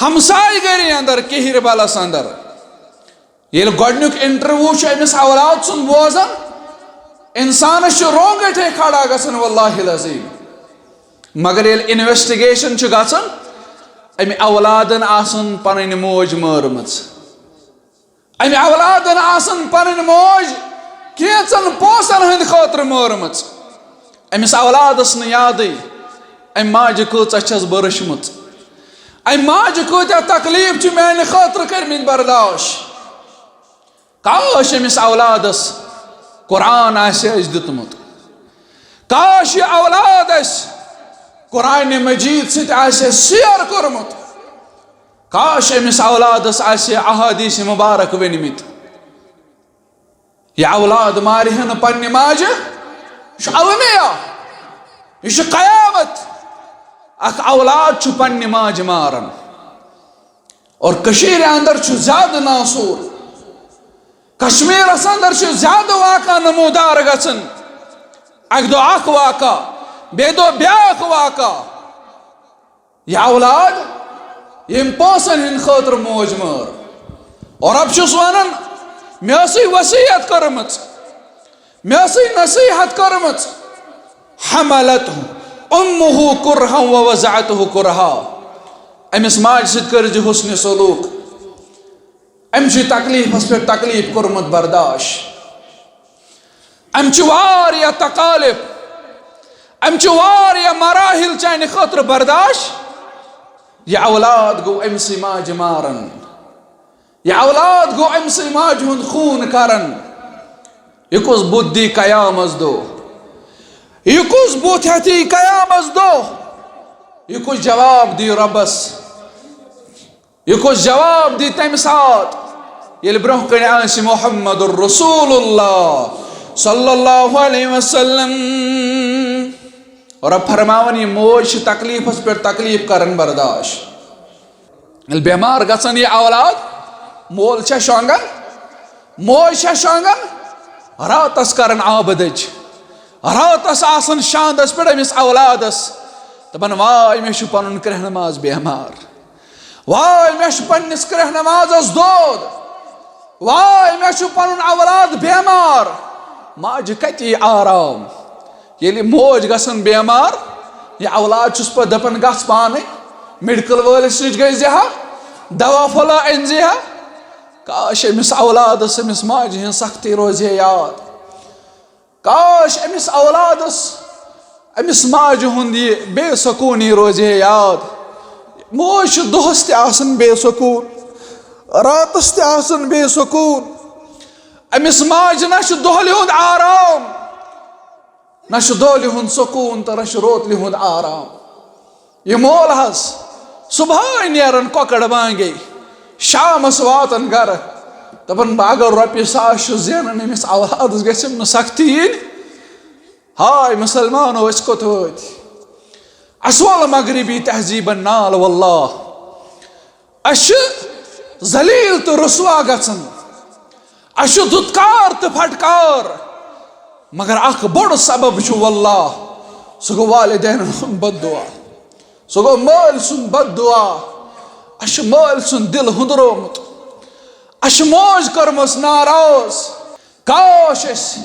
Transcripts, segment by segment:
ہمسائی گری اندر کہر بالس اندر یل گۄڈنیُک انٹرویو چھُ أمِس اولاد سُنٛد بوزان انسانس چھُ رونگٹے کھڑا گژھان واللہ العظیم مگر یل انویسٹیگیشن چھُ گژھان امہِ اولادن آسان پنٕنۍ موج مٲرمٕژ امہِ اولادن آسان پنٕنۍ موج کینژن پونسن ہٕنٛدِ خٲطرٕ مٲرمٕژ أمِس اولادس نہٕ یادٕے امہِ ماجہِ کۭژاہ چھس بہٕ رٔچھمٕژ امہِ ماجہِ کۭتیاہ تکلیٖف چھِ میانہِ خٲطرٕ کٔرمٕتۍ برداشت کاش أمِس اولادس قرآن آسہِ اَسہِ دیُتمُت کاش یہِ اولاد اَسہِ قرآنِ مجیٖد سۭتۍ آسہِ اَسہِ شیر کوٚرمُت کاش أمِس اولادس آسہِ احادیٖث مُبارک ؤنمٕتۍ یہِ اولاد مارِہے نہٕ پننہِ ماجہِ یہِ چھُ المیہ یہِ چھُ قیامت اکھ اولاد چھُ پننہِ ماجہِ ماران اور کٔشیٖرِ اندر چھُ زیادٕ ناصوٗر کشمیٖرس اندر چھُ زیادٕ واقعہ نموٗدار گژھان اکہِ دۄہ اکھ واقعہ بیٚیہِ دۄہ بیٛاکھ واقعہ یہِ اولاد ییٚمۍ پونسن ہٕنٛدِ خٲطرٕ موج مٲر اور رب چھُس ونان مےٚ ٲسٕے وصیت کٔرمٕژ مےٚ ٲسٕے نصیحت کٔرمٕژ حملته امه کرها ووضعته کرها أمِس ماجہِ سۭتۍ کٔرزِ حُسنِ سلوٗک أمۍ چھُ تکلیٖفس پٮ۪ٹھ تکلیٖف کوٚرمُت برداشت أمۍ چھِ واریاہ تکالیف أمۍ چھِ واریاہ مراحل چانہِ خٲطرٕ برداشت یہِ اولاد گوٚو أمسٕے ماجہِ ماران یہِ اولاد گوٚو أمسٕے ماجہِ ہُنٛد خوٗن کران یہِ کُس بُتھ دی قیامس دۄہ یہِ کُس بُتھ ہٮ۪تھ یی قیامس دۄہ یہِ کُس جواب دی رۄبس یہِ کُس جواب دی تمہِ ساتہٕ ییٚلہِ برونٛہہ کنہِ آسہِ محمد رسول اللہ صلی اللہ علیہ وسلم رب فرماوان یہِ موج چھِ تکلیٖفس پٮ۪ٹھ تکلیٖف کران برداشت ییٚلہِ بٮ۪مار گژھان یہِ اولاد مول چھا شۄنگان موج چھا شۄنگان راتس کران آبہٕ دٔجۍ راتس آسان شاندس پٮ۪ٹھ أمِس اولادس دپان واے مےٚ چھُ پنُن کرٛیٚہنہٕ ماز بٮ۪مار واے مےٚ چھُ پننِس کرٛیٚہنہٕ مازس دود واے مےٚ چھُ پنُن اولاد بٮ۪مار ماجہِ کتہِ یی آرام ییٚلہِ موج گژھان بٮ۪مار یہِ اولاد چھُس پتہٕ دپان گژھ پانے میڈکل وٲلِس نِش گٔژھۍ زِ ہا دوا پھوٚلا أنۍ زِ ہا کاش أمِس اولادس أمِس ماجہِ ہٕنٛز سختی روزِ ہے یاد کاش أمِس اولادس أمِس ماجہِ ہُنٛد یہِ بے سکوٗنی روزِ ہے یاد موج چھِ دۄہس تہِ آسان بے سکوٗن راتس تہِ آسان بے سکوٗن أمِس ماجہِ نہ چھُ دۄہلہِ ہُنٛد آرام نہ چھُ دۄہلہِ ہُنٛد سکوٗن تہٕ نہ چھُ روتلہِ ہُنٛد آرام یہِ مول حظ صبحٲے نیران کۄکر بانگے شامس واتان گرٕ دپان بہٕ اگر رۄپیہِ ساس چھُس زینان أمِس اولادس گژھٮ۪م نہٕ سختی یِنۍ ہاے مُسلمانو أسۍ کوٚت وٲتۍ اَسہِ وول مغربی تہذیٖبن نال واللہ أسۍ چھِ ذلیٖل تہٕ رسوا گژھان اَسہِ چھُ دُتکار تہٕ پھٹکار مگر اکھ بوٚڑ سبب چھُ واللہ سُہ گوٚو والدینن ہُنٛد بد دعا سُہ گوٚو مٲلۍ سُنٛد بد دعا اَسہِ چھُ مٲلۍ سُنٛد دِل ہُنٛدرومُت اَسہِ چھِ موج کٔرمٕژ ناراض کاش أسۍ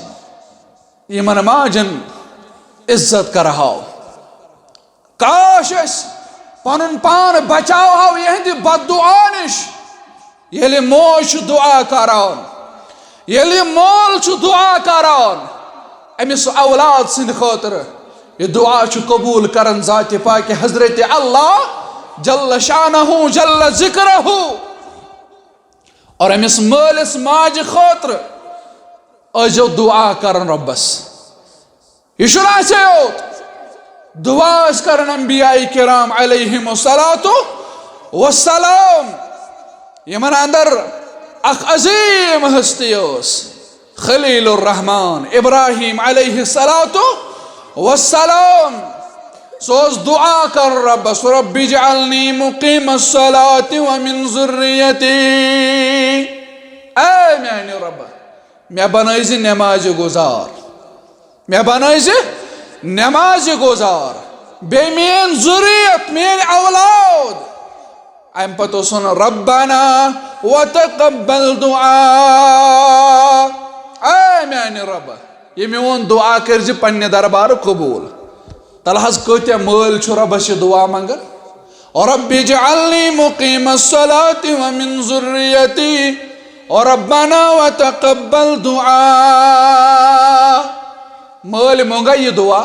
یِمن ماجن عزت کرہاو کاش أسۍ پنُن پان بچاوہاو یِہنٛدِ بد دعا نِش ییٚلہِ موج چھُ دعا کران ییٚلہِ مول چھُ دعا کران أمِس اولاد سٕنٛدِ خٲطرٕ یہِ دعا چھُ قبوٗل کران ذاتِ پاکہِ حضرتِ اللہ جل شانہ جل ذکرہ اور أمِس مٲلِس ماجہِ خٲطرٕ ٲسۍزیو دعا کران رۄبس یہِ چھُنہٕ اَسے یوت دعا ٲسۍ کران انبیاء کرام علیہم الصلاۃ والسلام یِمن اندر اکھ عظیٖم ہستی ٲس خلیل الرحمان ابراہیم علیہ الصلاۃ والسلام سُہ اوس دعا کران رۄبس رب اجعلنی مقیم الصلاۃ ومن ذریتی اے میانہِ رۄبہ مےٚ بنٲیزِ نٮ۪مازِ گُزار مےٚ بنٲیزِ نٮ۪مازِ گُزار بیٚیہِ میٲنۍ ذُریت میٲنۍ اولاد ام پتہ سن ربنا وتقبل دعاء، اے میانہ رب یہ میون دعا کرزِ پنہ دربار قبول. تل حظ کتیا مٲلۍ چھُ رۄبس یہِ دعا منگان. رب اجعلنی مقیم الصلاة ومن ذریتی ربنا وتقبل دعاء. مٲلۍ مونگا یہ دعا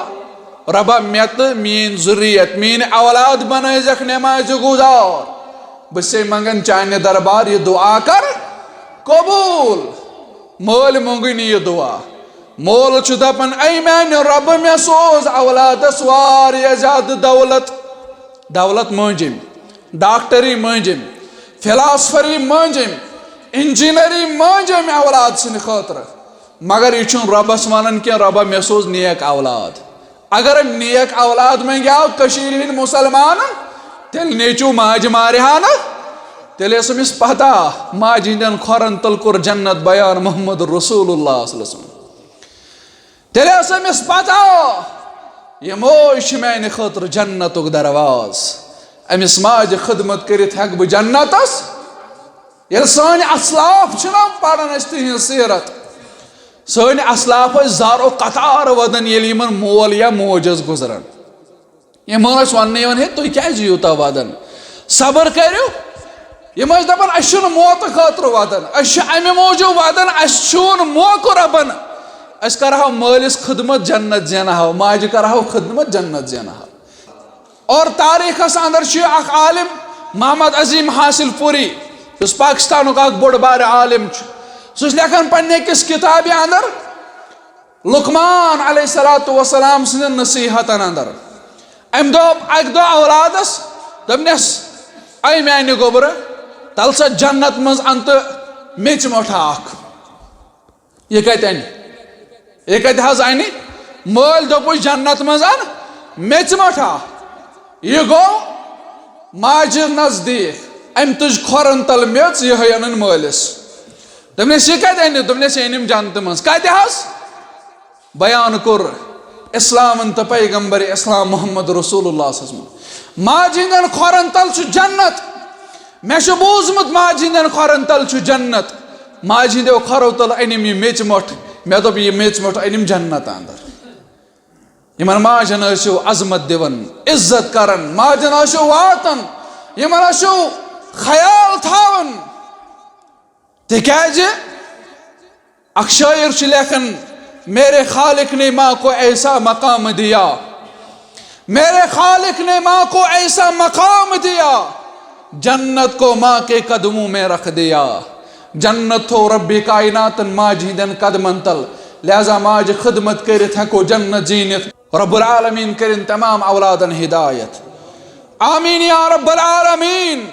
ربا مےٚ تہٕ میٲنۍ ذُریت میٲنۍ اولاد بنٲیزکھ نمازِ گُزار. بہٕ چھسے منگان چانہِ دربار یہ دعا کر قبول. مٲلۍ مونگٕنۍ یہ دعا. مول چھُ دپان اے میانہِ رب مےٚ سوز اولادس واریاہ زیادٕ دولت. دولت مٲنٛجِم، ڈاکٹری مٲنٛجِم، فلاسفری مٲنٛجِم، انجینئری مٲنٛجِم اولاد سٕنٛدِ خٲطرٕ، مگر یہ چھُنہٕ رۄبس ونان کینٛہہ رۄبا مےٚ سوز نیک اولاد. اگر أمۍ نیک اولاد منگیو کٔشیٖرِ ہٕنٛدۍ مُسلمانن تیٚلہِ نیچوٗ ماجہِ مارِہا نہٕ. تیٚلہِ ٲس أمِس پتہ ماجہِ ہٕنٛدٮ۪ن کھۄرن تل کوٚر جنت بیان محمد رسول اللہ صلی اللہ علیہ وسلم. تیٚلہِ ٲس أمِس پتہ یہ موج چھِ میانہِ خٲطرٕ جنتُک درواز. أمِس ماجہِ خدمت کٔرِتھ ہٮ۪کہٕ بہٕ جنتس. ییٚلہِ سٲنۍ اسلاف چھِنہ پران أسۍ تِہنٛز سیرت، سٲنۍ اسلاف ٲسۍ زارو قطار ودان ییٚلہِ یِمن مول یا موج ٲس گُزران. یِمن ٲسۍ وننہٕ یِوان ہے تُہۍ کیازِ یوٗتاہ ودان، صبر کٔرِو. یِم ٲسۍ دپان أسۍ چھِنہٕ موتہٕ خٲطرٕ ودان، أسۍ چھِ امہِ موٗجوٗب ودان اَسہِ چھُنہٕ موقعہٕ رۄبن. أسۍ کرہو مٲلِس خدمت جنت زینہو، ماجہِ کرہو خدمت جنت زینہو. اور تاریخس اندر چھُ اکھ عالم محمد عظیم حاصل پوری یُس پاکستانُک اکھ بوٚڑ بارٕ عالم چھُ. سُہ چھُ لیکھان پننہِ أکِس کِتابہِ اندر لقمان علیہ الصلوۃ والسلام سٕنٛدٮ۪ن نصیحتن اندر. أمۍ دوٚپ اکہِ دۄہ اولادس دوٚپنس اے میانہِ گوٚبرٕ تل سا جنت منٛز ان تہٕ میٚژِ مۄٹھا اکھ. یہِ کتہِ انہِ؟ یہ کتہِ حظ انہِ؟ مٲلۍ دوٚپُس جنت منٛز ان میٚژِ مۄٹھا. یہ گوٚو ماجہِ نزدیٖک. أمۍ تُج کھۄرن تل میٚژ یِہے انن مٲلِس. دوٚپنس یہ کتہِ انہِ؟ دوٚپنس یہِ أنِم جنتہٕ منٛز. کتہِ حظ؟ بیان کوٚر اسلامن تہٕ پیغمبر اسلام محمد رسول اللہ صلی اللہ علیہ وسلم. ماجہِ ہٕنٛدٮ۪ن کھۄرن تل چھُ جنت. مےٚ چھُ بوٗزمُت ماجہِ ہٕنٛدٮ۪ن کھۄرن تل چھُ جنت. ماجہِ ہٕنٛدیو کھۄرو تل أنِم یہِ میٚژِ مۄٹھ. مےٚ دوٚپ یہِ میٚژِ مۄٹھ أنِم جنت اندر. یِمن ماجن ٲسِو عظمت دِوان، عزت کران، ماجن ٲسِو واتان، یِمن ٲسِو خیال تھاوان. تِکیازِ اکھ شٲعر چھُ لیکھان میرے خالق نے ماں کو ایسا مقام دیا، میرے خالق نے ماں کو ایسا مقام دیا، جنت کو ماں کے قدموں میں رکھ دیا. جنت تھو رب کائناتن ماجہِ ہٕنٛدٮ۪ن قدمن تل، لہذا ماجہِ خدمت کٔرِتھ ہٮ۪کو جنت زیٖنِتھ. رب العالمین کٔرِنۍ تمام اولادن ہدایت. آمیٖن یا رب العالمین.